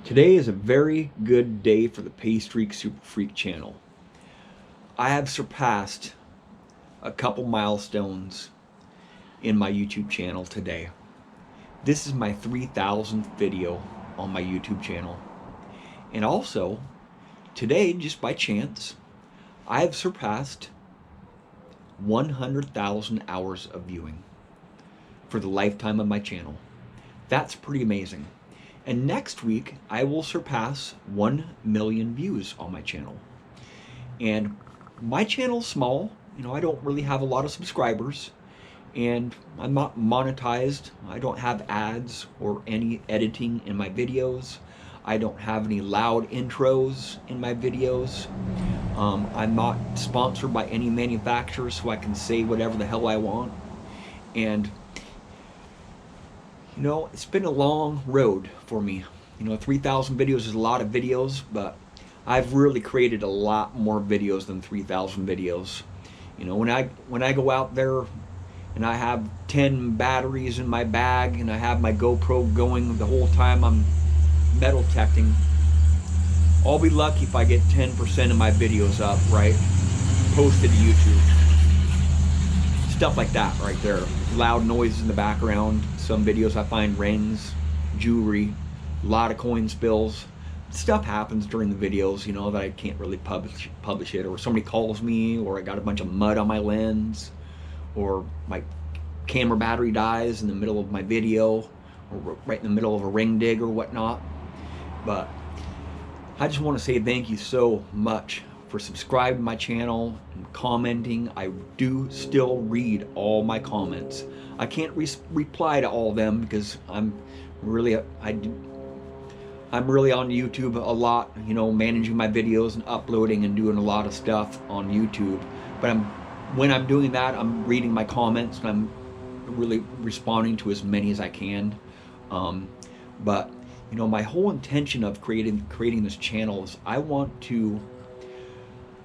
Today is a very good day for the Paystreak Superfreak channel. I have surpassed a couple milestones in my YouTube channel today. This is my 3,000th video on my YouTube channel. And also, today, just by chance, I have surpassed 100,000 hours of viewing for the lifetime of my channel. That's pretty amazing. And next week, I will surpass 1 million views on my channel. And my channel's small. I don't really have a lot of subscribers. And I'm not monetized. I don't have ads or any editing in my videos. I don't have any loud intros in my videos. I'm not sponsored by any manufacturer, so I can say whatever the hell I want. And it's been a long road for me. 3,000 videos is a lot of videos, but I've really created a lot more videos than 3,000 videos. When I go out there and I have 10 batteries in my bag and I have my GoPro going the whole time I'm metal detecting, I'll be lucky if I get 10% of my videos up, right? Posted to YouTube. Stuff like that right there. Loud noises in the background. Some videos I find rings, jewelry, a lot of coin spills. Stuff happens during the videos, that I can't really publish it, or somebody calls me, or I got a bunch of mud on my lens, or my camera battery dies in the middle of my video, or right in the middle of a ring dig or whatnot. But I just want to say thank you so much for subscribing to my channel and commenting. I do still read all my comments. I can't reply to all of them because I'm really on YouTube a lot, managing my videos and uploading and doing a lot of stuff on YouTube. But when I'm doing that, I'm reading my comments and I'm really responding to as many as I can. But my whole intention of creating this channel is I want to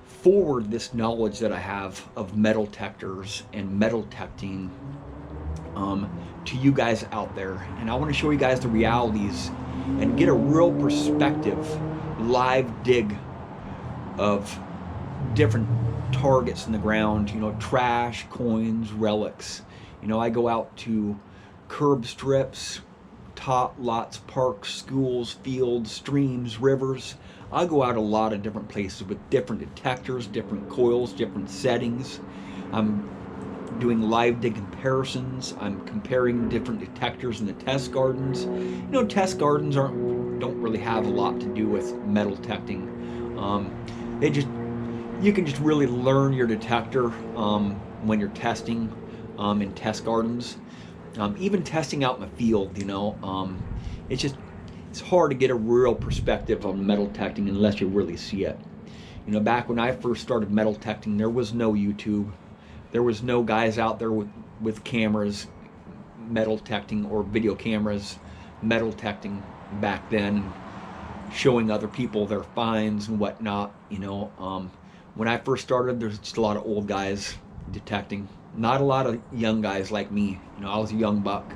forward this knowledge that I have of metal detectors and metal detecting to you guys out there. And I want to show you guys the realities and get a real perspective, live dig of different targets in the ground, trash, coins, relics. I go out to curb strips, tot lots, parks, schools, fields, streams, rivers. I go out a lot of different places with different detectors, different coils, different settings. I'm doing live dig comparisons. I'm comparing different detectors in the test gardens. Test gardens don't really have a lot to do with metal detecting. You can just really learn your detector when you're testing in test gardens. Even testing out in the field, it's hard to get a real perspective on metal detecting unless you really see it. Back when I first started metal detecting, there was no YouTube. There was no guys out there with cameras metal detecting, or video cameras metal detecting back then, showing other people their finds and whatnot. When I first started, there's just a lot of old guys detecting. Not a lot of young guys like me. I was a young buck,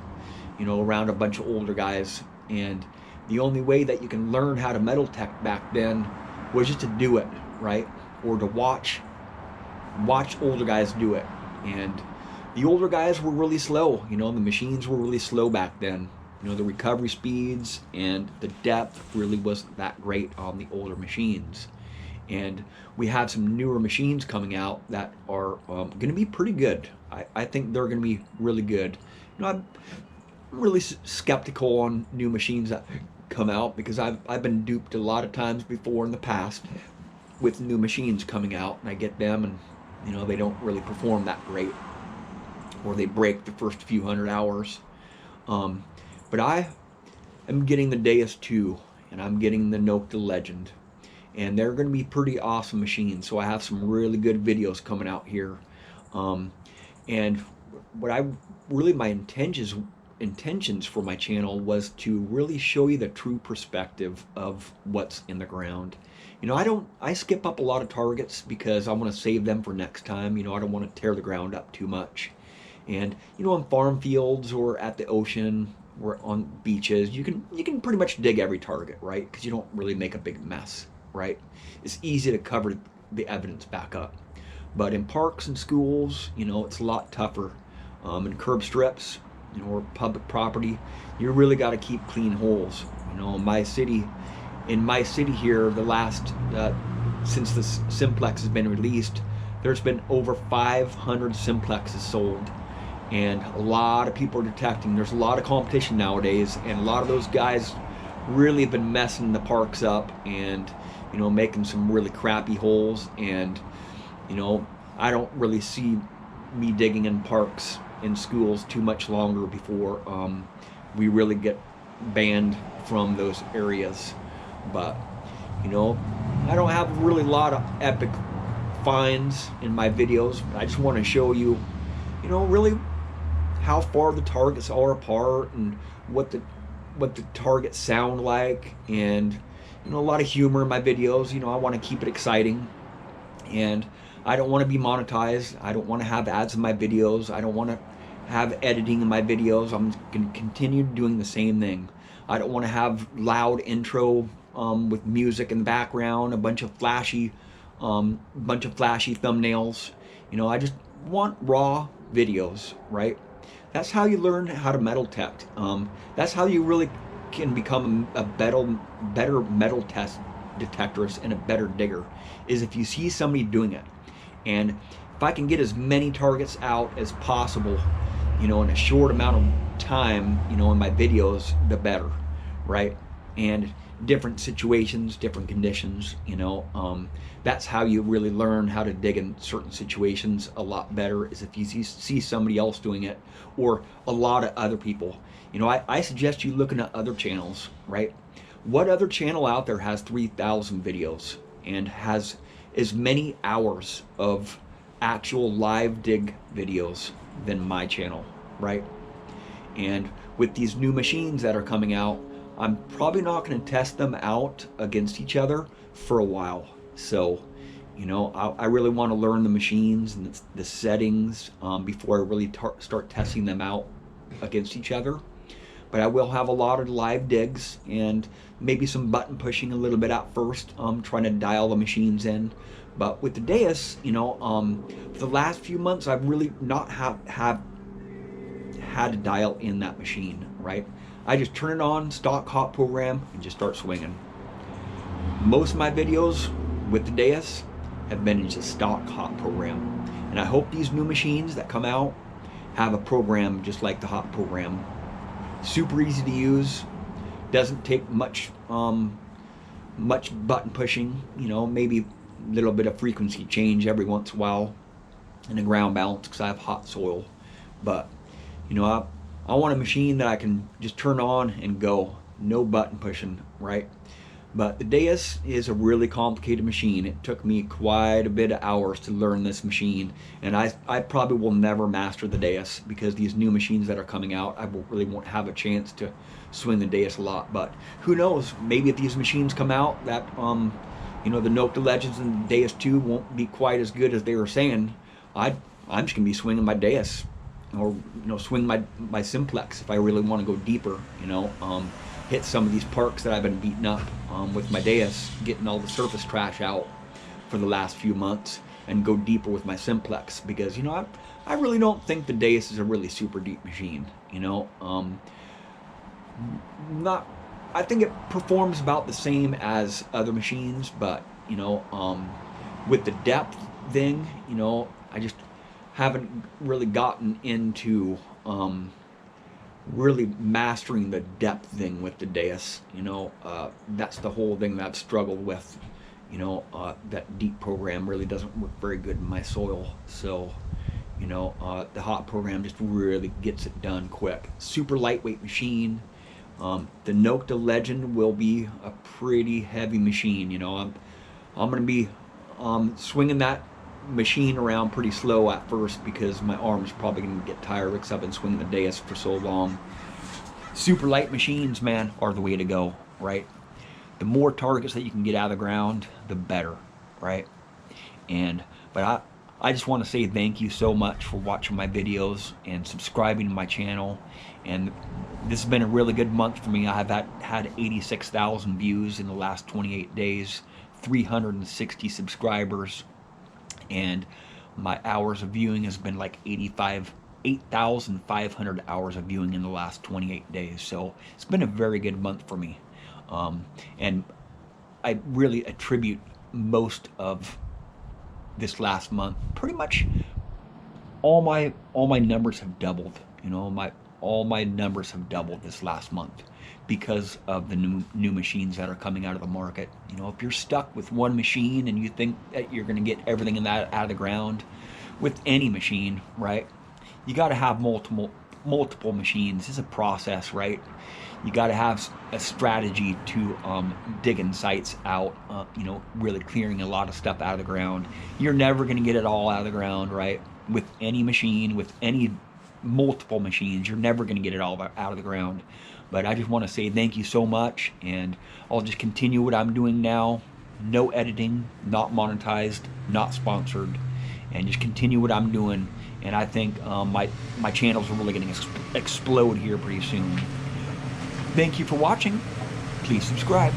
around a bunch of older guys. And the only way that you can learn how to metal detect back then was just to do it, right? Or to watch older guys do it. And the older guys were really slow. The machines were really slow back then. The recovery speeds and the depth really wasn't that great on the older machines. And we have some newer machines coming out that are going to be pretty good. I think they're going to be really good. I'm really skeptical on new machines that come out because I've been duped a lot of times before in the past with new machines coming out, and I get them and they don't really perform that great, or they break the first few hundred hours. But I am getting the Deus 2 and I'm getting the Nocta Legend, and they're going to be pretty awesome machines. So I have some really good videos coming out here. And what my intentions for my channel was to really show you the true perspective of what's in the ground. I skip up a lot of targets because I want to save them for next time. I don't want to tear the ground up too much. And on farm fields or at the ocean, we're on beaches, you can pretty much dig every target, right? Because you don't really make a big mess, right? It's easy to cover the evidence back up. But in parks and schools, it's a lot tougher. In curb strips, or public property, you really got to keep clean holes. In my city here, the last since the simplex has been released, there's been over 500 simplexes sold, and a lot of people are detecting. There's a lot of competition nowadays, and a lot of those guys really have been messing the parks up and making some really crappy holes. And I don't really see me digging in parks in schools too much longer before we really get banned from those areas. But I don't have really a lot of epic finds in my videos. I just want to show you really how far the targets are apart and what the targets sound like, and a lot of humor in my videos. I want to keep it exciting, and I don't want to be monetized. I don't want to have ads in my videos. I don't want to have editing in my videos. I'm going to continue doing the same thing. I don't want to have loud intro with music in the background, a bunch of flashy thumbnails. I just want raw videos, right? That's how you learn how to metal detect. That's how you really can become a better metal test detectorist and a better digger, is if you see somebody doing it. And if I can get as many targets out as possible, in a short amount of time, in my videos, the better, right? And different situations, different conditions, that's how you really learn how to dig in certain situations a lot better, is if you see somebody else doing it, or a lot of other people. I suggest you looking at other channels, right? What other channel out there has 3,000 videos and has as many hours of actual live dig videos than my channel, right? And with these new machines that are coming out, I'm probably not going to test them out against each other for a while. So, I really want to learn the machines and the settings before I really start testing them out against each other. But I will have a lot of live digs and maybe some button pushing a little bit at first, trying to dial the machines in. But with the Deus, for the last few months, I've really not have had to dial in that machine, right? I just turn it on, stock hot program, and just start swinging. Most of my videos with the Deus have been in just stock hot program. And I hope these new machines that come out have a program just like the hot program. Super easy to use, doesn't take much button pushing, maybe a little bit of frequency change every once in a while, and a ground balance because I have hot soil. But I want a machine that I can just turn on and go, no button pushing, right? But the Deus is a really complicated machine. It took me quite a bit of hours to learn this machine, and I probably will never master the Deus, because these new machines that are coming out, I really won't have a chance to swing the Deus a lot. But who knows, maybe if these machines come out that the Nocta Legends and the Deus 2 won't be quite as good as they were saying, I'm just gonna be swinging my Deus, or swing my simplex if I really want to go deeper, hit some of these parks that I've been beating up with my Deus, getting all the surface trash out for the last few months, and go deeper with my simplex, because I really don't think the Deus is a really super deep machine. I think it performs about the same as other machines, but with the depth thing, I just haven't really gotten into really mastering the depth thing with the Deus. That's the whole thing that I've struggled with. That deep program really doesn't work very good in my soil. So, the hot program just really gets it done quick. Super lightweight machine. The Nocta Legend will be a pretty heavy machine. I'm going to be swinging that machine around pretty slow at first, because my arm's probably going to get tired because I've been swinging the Deus for so long. Super light machines, man, are the way to go, right? The more targets that you can get out of the ground, the better, right? But I just want to say thank you so much for watching my videos and subscribing to my channel. And this has been a really good month for me. I have had 86,000 views in the last 28 days, 360 subscribers, and my hours of viewing has been like 8,500 hours of viewing in the last 28 days. So it's been a very good month for me. And I really attribute most of this last month, pretty much all my numbers have doubled. You know, all my numbers have doubled this last month because of the new machines that are coming out of the market. You know, if you're stuck with one machine and you think that you're going to get everything in that out of the ground with any machine, right? You got to have multiple machines. It's a process, right? You got to have a strategy to digging sites out, you know, really clearing a lot of stuff out of the ground. You're never going to get it all out of the ground, right? With any machine, with any multiple machines, you're never going to get it all out of the ground. But I just want to say thank you so much, and I'll just continue what I'm doing now. No editing, not monetized, not sponsored, and just continue what I'm doing. And I think my channels are really going to explode here pretty soon. Thank you for watching. Please subscribe.